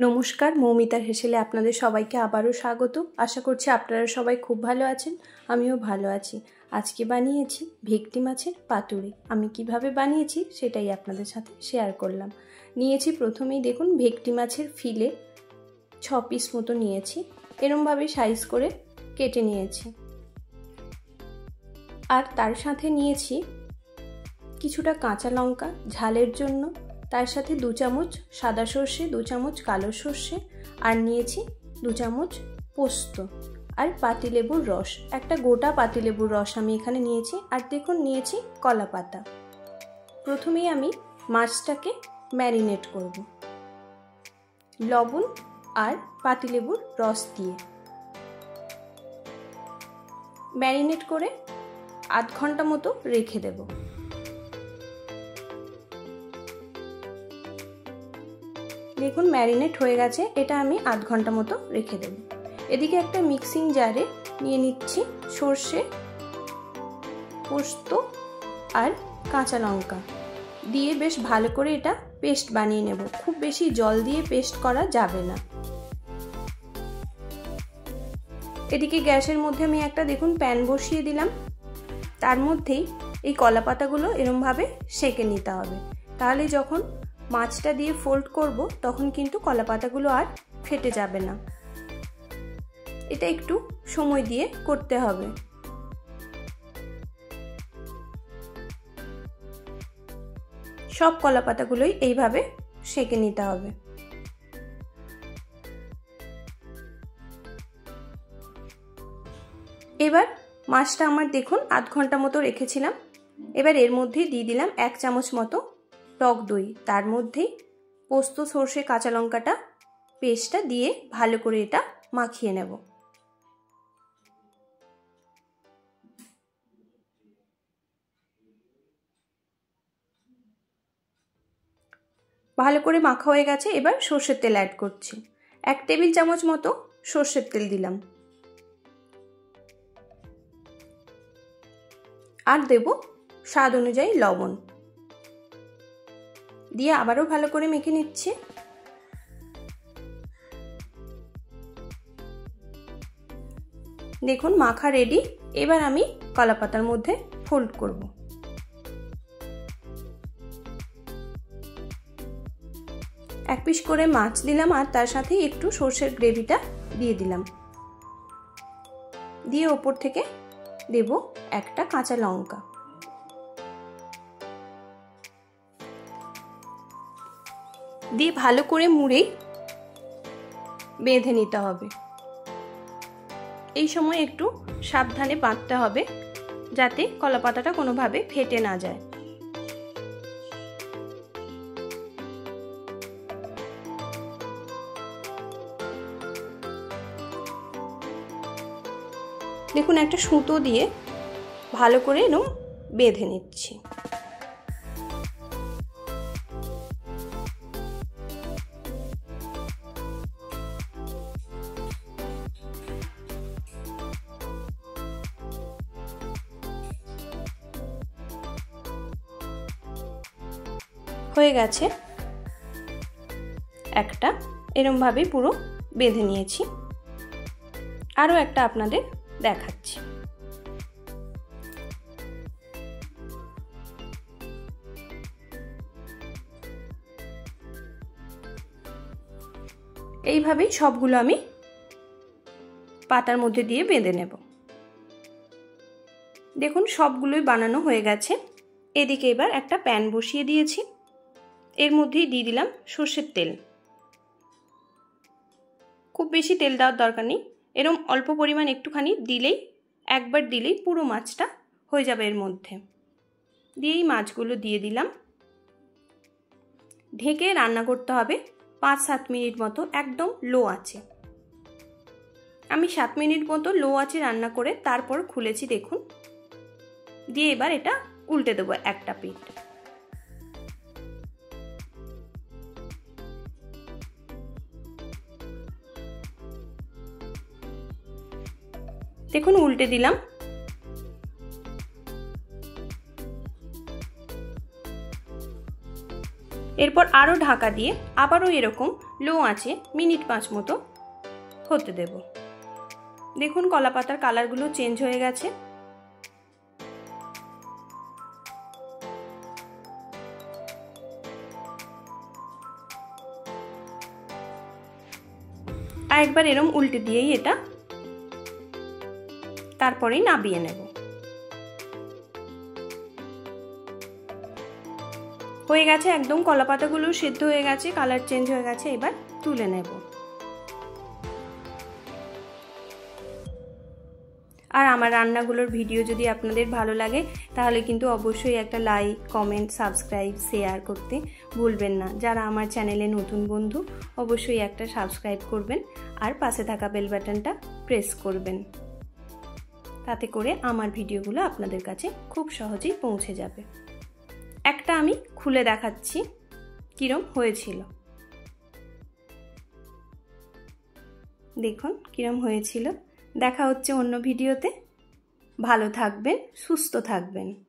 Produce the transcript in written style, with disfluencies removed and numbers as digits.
নমস্কার, মৌমিতার হেসেলে আপনাদের সবাইকে আবারও স্বাগত। আশা করছি আপনারা সবাই খুব ভালো আছেন, আমিও ভালো আছি। আজকে বানিয়েছি ভেটকি মাছের পাতুরি। আমি কিভাবে বানিয়েছি সেটাই আপনাদের সাথে শেয়ার করলাম। নিয়েছি প্রথমেই দেখুন ভেটকি মাছের ফিলে 6 পিস মতো নিয়েছি, এরমভাবে সাইজ করে কেটে নিয়েছি। আর তার সাথে নিয়েছি কিছুটা কাঁচা লঙ্কা ঝালের জন্য, তার সাথে 2 চামচ সাদা সর্ষে, 2 চামচ কালো সর্ষে, আর নিয়েছি 2 চামচ পোস্ত আর পাতিলেবুর রস। একটা গোটা পাতিলেবুর রস আমি এখানে নিয়েছি। আর দেখুন নিয়েছি কলা পাতা। প্রথমেই আমি মাছটাকে ম্যারিনেট করব লবণ আর পাতিলেবুর রস দিয়ে। ম্যারিনেট করে আধ ঘন্টা মতো রেখে দেব। দেখুন ম্যারিনেট হয়ে গেছে, এটা আমি আধ ঘন্টা মতো রেখে দেব। এদিকে একটা মিক্সিং জারে নিয়ে নিচ্ছি সর্ষে, পোস্ত আর কাঁচা লঙ্কা দিয়ে বেশ ভালো করে এটা পেস্ট বানিয়ে নেব। খুব বেশি জল দিয়ে পেস্ট করা যাবে না। এদিকে গ্যাসের মধ্যে আমি একটা দেখুন প্যান বসিয়ে দিলাম। তার মধ্যেই এই কলা পাতাগুলো এরমভাবে সেঁকে নিতে হবে, তাহলে যখন মাছটা দিয়ে ফোল্ড করব তখন কিন্তু কলা পাতাগুলো আর ফেটে যাবে না। এটা একটু সময় দিয়ে করতে হবে। সব কলা পাতাগুলোই এইভাবে সেঁকে নিতে হবে। এবার মাছটা আমার দেখুন আধ ঘন্টা মতো রেখেছিলাম। এবার এর মধ্যেই দিয়ে দিলাম 1 চামচ মতো টক দই। তার মধ্যেই পোস্ত, সর্ষে, কাঁচা লঙ্কাটা পেস্টটা দিয়ে ভালো করে এটা মাখিয়ে নেব। ভালো করে মাখা হয়ে গেছে। এবার সর্ষের তেল অ্যাড করছি। 1 টেবিল চামচ মতো সর্ষের তেল দিলাম। আর দেব স্বাদ অনুযায়ী লবণ দিয়ে আবারও ভালো করে মেখে নিচ্ছি। দেখুন মাখা রেডি। এবার আমি কলা পাতার মধ্যে ফোল্ড করব। এক পিস করে মাছ দিলাম আর তার সাথে একটু সর্ষের গ্রেভিটা দিয়ে দিলাম। দিয়ে ওপর থেকে দেব একটা কাঁচা লঙ্কা। দিয়ে ভালো করে মুড়ে বেঁধে নিতে হবে। এই সময় একটু সাবধানে বাঁধতে হবে যাতে কলা পাতাটা কোনোভাবে ফেটে না যায়। দেখুন একটা সুতো দিয়ে ভালো করে এরকম বেঁধে নিচ্ছি। হয়ে গেছে, একটা এরমভাবে পুরো বেঁধে নিয়েছি। আরও একটা আপনাদের দেখাচ্ছি। এইভাবেই সবগুলো আমি পাতার মধ্যে দিয়ে বেঁধে নেব। দেখুন সবগুলোই বানানো হয়ে গেছে। এদিকে এবার একটা প্যান বসিয়ে দিয়েছি। এর মধ্যেই দিয়ে দিলাম সর্ষের তেল। খুব বেশি তেল দেওয়ার দরকার নেই, এরকম অল্প পরিমাণ একটুখানি দিলেই, একবার দিলেই পুরো মাছটা হয়ে যাবে এর মধ্যে। দিয়েই মাছগুলো দিয়ে দিলাম। ঢেকে রান্না করতে হবে 5-7 মিনিট মতো, একদম লো আঁচে। আমি 7 মিনিট মতো লো আঁচে রান্না করে তারপর খুলেছি দেখুন। দিয়ে এবার এটা উল্টে দেবো একটা পিঠ। দেখুন উল্টে দিলাম। এরপর আরও ঢাকা দিয়ে আবারও এরকম লো আঁচে মিনিট 5 মতো হতে দেব। দেখুন কলা পাতার কালারগুলো চেঞ্জ হয়ে গেছে। আর একবার এরকম উল্টে দিয়েই এটা তারপরেই নাবিয়ে নেব। হয়ে গেছে, একদম কলা পাতাগুলো সেদ্ধ হয়ে গেছে, কালার চেঞ্জ হয়ে গেছে। এবার তুলে নেব। আর আমার রান্নাগুলোর ভিডিও যদি আপনাদের ভালো লাগে তাহলে কিন্তু অবশ্যই একটা লাইক, কমেন্ট, সাবস্ক্রাইব, শেয়ার করতে ভুলবেন না। যারা আমার চ্যানেলে নতুন বন্ধু অবশ্যই একটা সাবস্ক্রাইব করবেন আর পাশে থাকা বেল বাটনটা প্রেস করবেন। তাতে করে আমার ভিডিওগুলো আপনাদের কাছে খুব সহজেই পৌঁছে যাবে। একটা আমি খুলে দেখাচ্ছি কিরম হয়েছিল। দেখুন কিরম হয়েছিল। দেখা হচ্ছে অন্য ভিডিওতে। ভালো থাকবেন, সুস্থ থাকবেন।